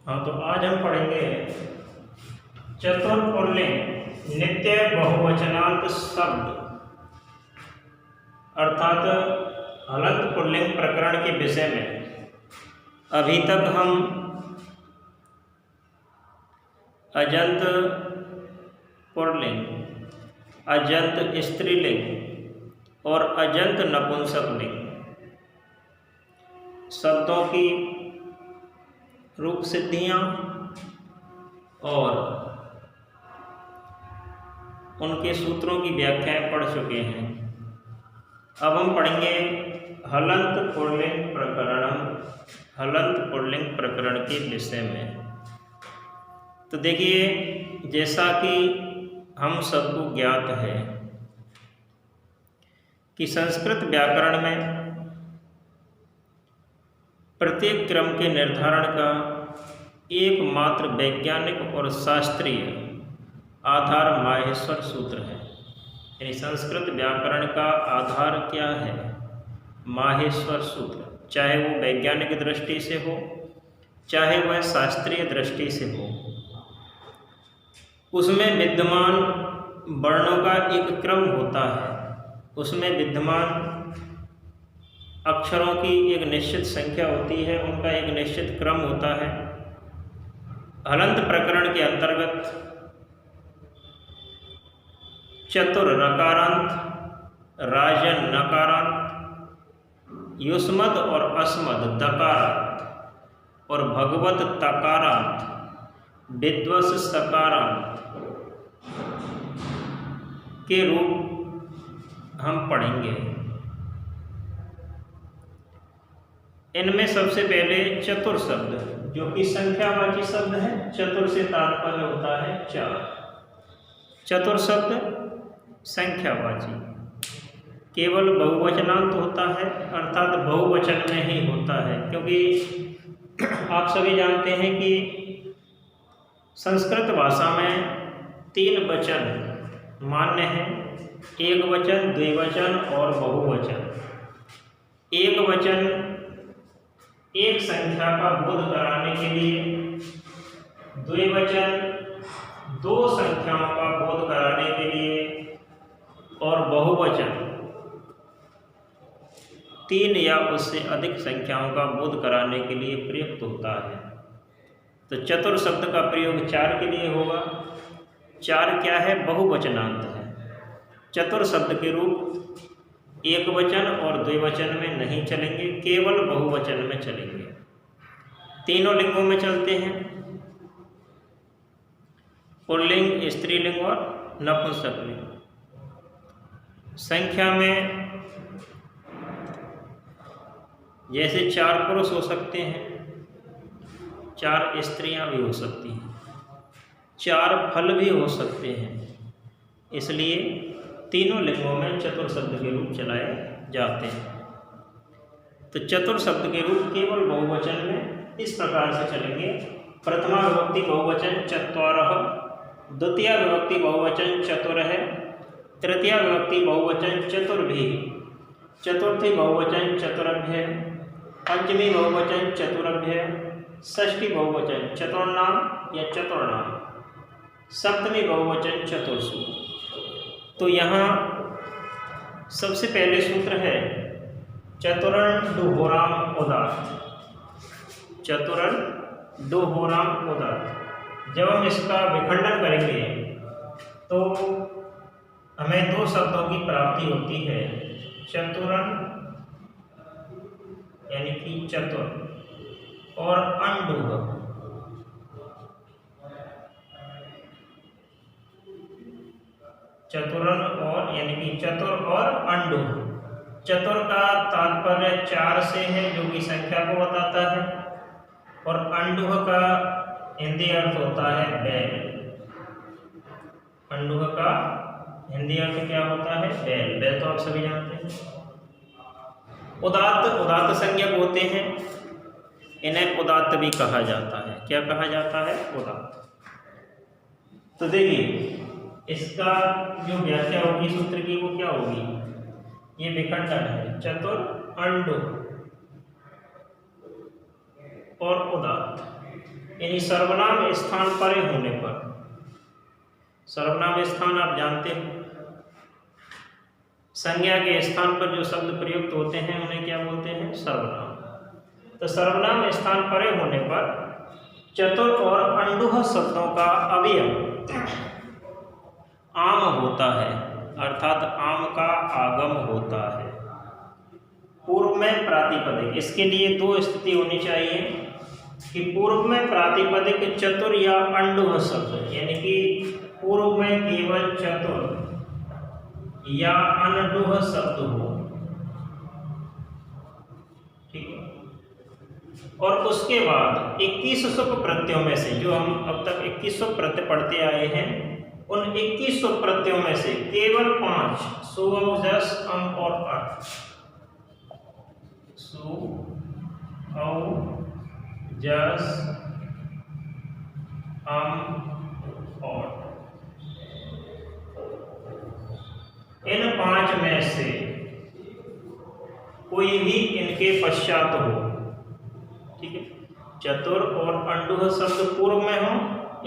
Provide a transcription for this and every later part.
हाँ, तो आज हम पढ़ेंगे चतुर्पुल्लिंग नित्य बहुवचनांत शब्द अर्थात हलंत पुल्लिंग प्रकरण के विषय में। अभी तक हम अजंत पुल्लिंग, अजंत स्त्रीलिंग और अजंत नपुंसकलिंग शब्दों की रूप सिद्धियाँ और उनके सूत्रों की व्याख्याएं पढ़ चुके हैं। अब हम पढ़ेंगे हलंत पुल्लिंग प्रकरण के विषय में। तो देखिए, जैसा कि हम सबको ज्ञात है कि संस्कृत व्याकरण में प्रत्येक क्रम के निर्धारण का एकमात्र वैज्ञानिक और शास्त्रीय आधार माहेश्वर सूत्र है। यानी संस्कृत व्याकरण का आधार क्या है? माहेश्वर सूत्र। चाहे वो वैज्ञानिक दृष्टि से हो, चाहे वह शास्त्रीय दृष्टि से हो, उसमें विद्यमान वर्णों का एक क्रम होता है, उसमें विद्यमान अक्षरों की एक निश्चित संख्या होती है, उनका एक निश्चित क्रम होता है। हलंत प्रकरण के अंतर्गत चतुर रकारांत, राजन नकारांत, युष्मद और अस्मद दकारांत और भगवत तकारांत, विद्वस सकारांत के रूप हम पढ़ेंगे। इनमें सबसे पहले चतुर शब्द, जो कि संख्यावाची शब्द है। चतुर से तात्पर्य होता है चार। चतुर शब्द संख्यावाची, केवल बहुवचनांत होता है, अर्थात बहुवचन में ही होता है। क्योंकि आप सभी जानते हैं कि संस्कृत भाषा में तीन वचन मान्य हैं: एक वचन, द्विवचन और बहुवचन। एक वचन एक संख्या का बोध कराने के लिए, द्विवचन दो संख्याओं का बोध कराने के लिए और बहुवचन तीन या उससे अधिक संख्याओं का बोध कराने के लिए प्रयुक्त होता है। तो चतुर शब्द का प्रयोग चार के लिए होगा। चार क्या है? बहुवचनांत है। चतुर शब्द के रूप एक वचन और द्विवचन में नहीं चलेंगे, केवल बहुवचन में चलेंगे। तीनों लिंगों में चलते हैं: पुल्लिंग, स्त्रीलिंग और नपुंसकलिंग। संख्या में जैसे चार पुरुष हो सकते हैं, चार स्त्रियां भी हो सकती हैं, चार फल भी हो सकते हैं। इसलिए तीनों लिंगों में चतुर शब्द के रूप चलाए जाते हैं। तो चतुर शब्द के रूप केवल बहुवचन में इस प्रकार से चलेंगे: प्रथमा विभक्ति बहुवचन चत्वारः, द्वितीया विभक्ति बहुवचन चतुरः, तृतीया विभक्ति बहुवचन चतुर्भिः, चतुर्थी बहुवचन चतुरभ्यः, पंचमी बहुवचन चतुरभ्यः, षष्ठी बहुवचन चतुर्णाम या चतुर्णाम, सप्तमी बहुवचन चतुर्षु। तो यहाँ सबसे पहले सूत्र है चतुरन दुहोराम उदात्त। चतुरन दुहोराम उदात्त। जब हम इसका विखंडन करेंगे तो हमें दो शब्दों की प्राप्ति होती है: चतुरन यानी कि चतुर और अंडुह। चतुरन और यानी कि चतुर और अंडुह। चतुर का तात्पर्य चार से है, जो कि संख्या को बताता है, और अंडुह का हिंदी अर्थ होता है बैल। अंडुह का हिंदी अर्थ क्या होता है? बैल। बैल तो आप सभी जानते हैं। उदात्त संज्ञक होते हैं, इन्हें उदात्त भी कहा जाता है। क्या कहा जाता है? उदात्त। तो देखिए, इसका जो व्याख्या होगी सूत्र की वो क्या होगी? ये विखंडन है: चतुर, अंडुह और उदात्त। यानी सर्वनाम स्थान परे होने पर। सर्वनाम स्थान आप जानते हो, संज्ञा के स्थान पर जो शब्द प्रयुक्त होते हैं उन्हें क्या बोलते हैं? सर्वनाम। तो सर्वनाम स्थान परे होने पर चतुर और अंडुह शब्दों का अवयव आम होता है, अर्थात आम का आगम होता है। पूर्व में प्रातिपदिक, इसके लिए दो स्थिति होनी चाहिए कि पूर्व में प्रातिपदिक चतुर या अंडुह शब्द, यानी कि पूर्व में केवल चतुर या अनडुह शब्द हो, ठीक है। और उसके बाद 21 सुप प्रत्ययों में से, जो हम अब तक 21 सुप प्रत्यय पढ़ते आए हैं, उन 21 सुप प्रत्ययों में से केवल 5 सु, जस, अम और अट, सु, औ, जस, अम और, इन 5 में से कोई भी इनके पश्चात हो, ठीक है। चतुर और अंडुह शब्द पूर्व में हो,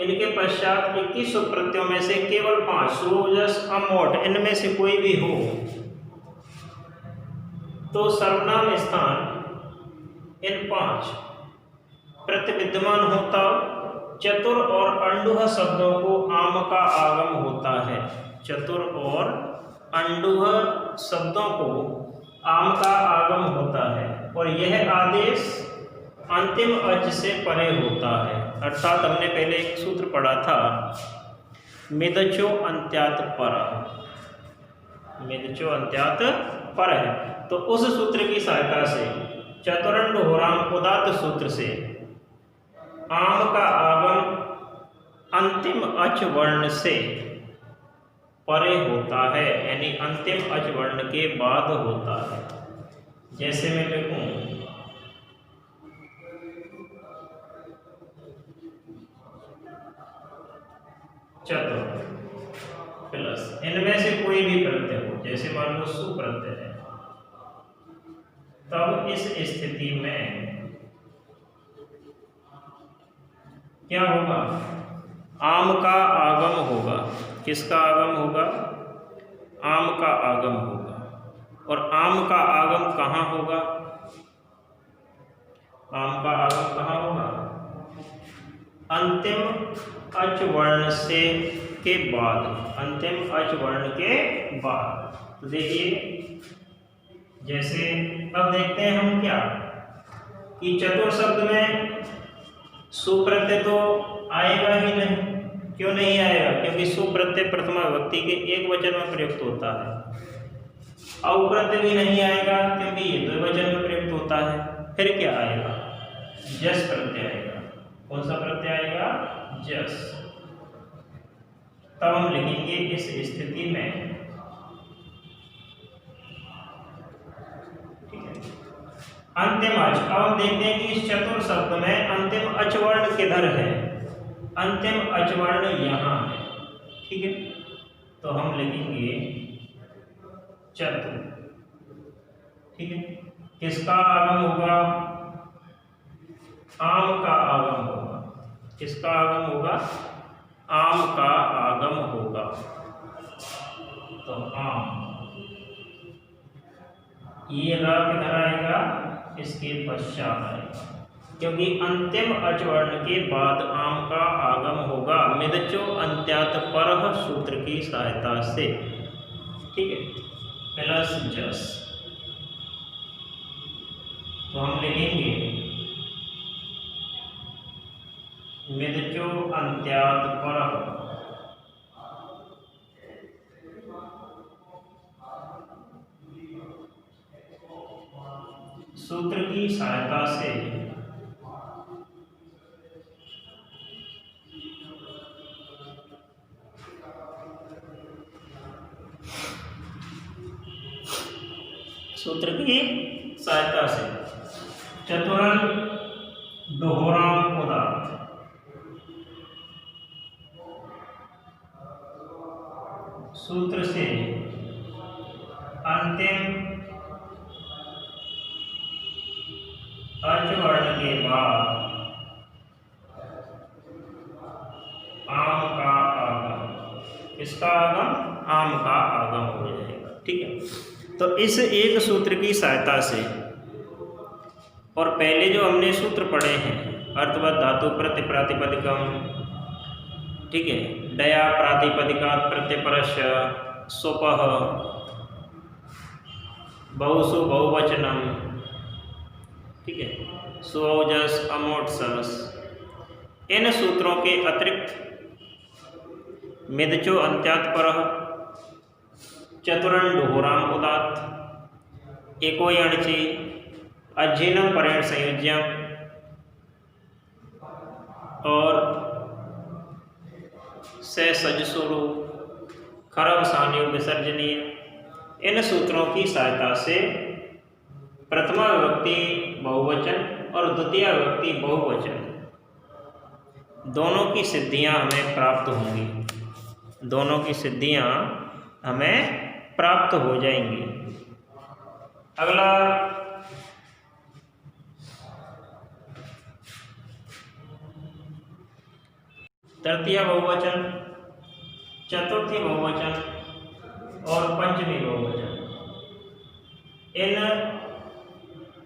इनके पश्चात 21 सुप प्रत्ययों में से केवल 5 सु, जस, अम, ओट, इनमें से कोई भी हो, तो सर्वनाम स्थान इन 5 प्रत्यय विद्यमान होता चतुर और अंडुह शब्दों को आम का आगम होता है। चतुर और अंडुह शब्दों को आम का आगम होता है, और यह आदेश अंतिम अच से परे होता है। अर्थात हमने पहले एक सूत्र पढ़ा था, मिदचो अंत्यात पर, मिदचो अंत्यात पर है। तो उस सूत्र की सहायता से, चतुरंड होराम उदात्त सूत्र से, आम का आगम अंतिम अच वर्ण से परे होता है, यानी अंतिम अच वर्ण के बाद होता है। जैसे मैं लिखूं, चतुर प्लस इनमें से कोई भी प्रत्यय हो, जैसे मान लो सु प्रत्यय है, तब इस स्थिति में क्या होगा? आम का आगम होगा। किसका आगम होगा? आम का आगम होगा। और आम का आगम कहाँ होगा? आम का आगम कहाँ होगा? अंतिम अच वर्ण से के बाद, अंतिम अच वर्ण के बाद। तो देखिए, जैसे अब देखते हैं हम क्या कि चतुर शब्द में सुप्रत्यय तो आएगा ही नहीं। क्यों नहीं आएगा? क्योंकि सुप्रत्यय प्रथमा विभक्ति के एक वचन में प्रयुक्त होता है। औप्रत्यय भी नहीं आएगा क्योंकि ये द्विवचन में प्रयुक्त होता है। फिर क्या आएगा? जस प्रत्यय आएगा। कौन सा प्रत्यय आएगा? जस। तब हम लिखेंगे इस स्थिति में, अंतिम अच। अब हम देखते हैं कि इस चतुर शब्द में अंतिम अच वर्ण किधर है? अंतिम अच वर्ण यहाँ है, ठीक है। तो हम लिखेंगे चतुर, ठीक है। किसका आगम होगा? आम का आगम होगा। किसका आगम होगा? आम का आगम होगा। तो आम, ये रा किधर आएगा? इसके पश्चात आएगा, क्योंकि अंतिम अच वर्ण के बाद आम का आगम होगा मिदचो अंत्यात परः सूत्र की सहायता से, ठीक है, प्लस जस। तो हम लिखेंगे मिदचो अंत्यात परः सूत्र की सहायता से चतुरन दोहराम उदात्त सूत्र से अंतिम अच वर्ण के बाद इसका आगम आम का आगम हो जाएगा। ठीक है, तो इस एक सूत्र की सहायता से, और पहले जो हमने सूत्र पढ़े हैं अर्थवत धातु प्रत्य प्रातिपदिकम, ठीक है, डया प्रातिपदिकात् प्रत्ययपरस्य सोपः बहुसु बहुवचनम, ठीक है, सुओजस अमोट्सस, इन सूत्रों के अतिरिक्त मिदचो अंत्यात् परः चतुरन डुहोराम उदात्त एको यणचि अज्जीनम परेण संयोज्यम और से सजसुरु खरब सानियो विसर्जनीय, इन सूत्रों की सहायता से प्रथमा विभक्ति बहुवचन और द्वितीय विभक्ति बहुवचन दोनों की सिद्धियां हमें प्राप्त होंगी, दोनों की सिद्धियां हमें प्राप्त हो जाएंगी। अगला तृतीय बहुवचन, चतुर्थी बहुवचन और पंचमी बहुवचन, इन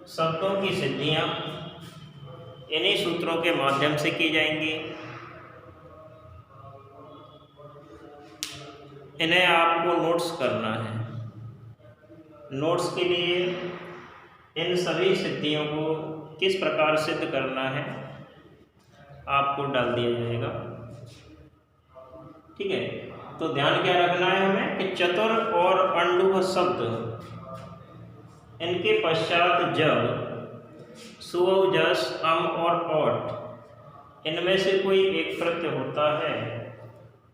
शब्दों की सिद्धियां इन्हीं सूत्रों के माध्यम से की जाएंगी। इन्हें आपको नोट्स करना है। नोट्स के लिए इन सभी सिद्धियों को किस प्रकार सिद्ध करना है आपको डाल दिया जाएगा। ठीक है, तो ध्यान क्या रखना है हमें कि चतुर और अंडुभ शब्द, इनके पश्चात जब सुव जस अम और ओट इनमें से कोई एक प्रत्यय होता है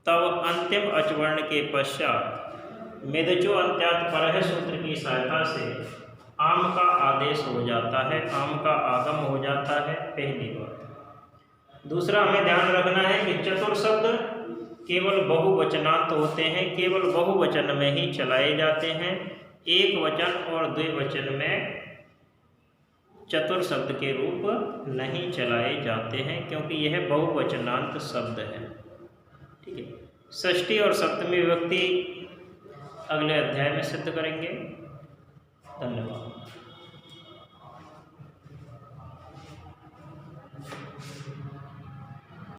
तब अंतिम अचवर्ण के पश्चात मिदचो अंत्यात् परः सूत्र की सहायता से आम का आदेश हो जाता है, आम का आगम हो जाता है, पहली बात। दूसरा हमें ध्यान रखना है कि चतुर शब्द केवल बहुवचनांत होते हैं, केवल बहुवचन में ही चलाए जाते हैं, एक वचन और द्विवचन में चतुर शब्द के रूप नहीं चलाए जाते हैं, क्योंकि यह बहुवचनांत शब्द है। ठीक है, षष्ठी और सप्तमी विभक्ति अगले अध्याय में सिद्ध करेंगे। धन्यवाद।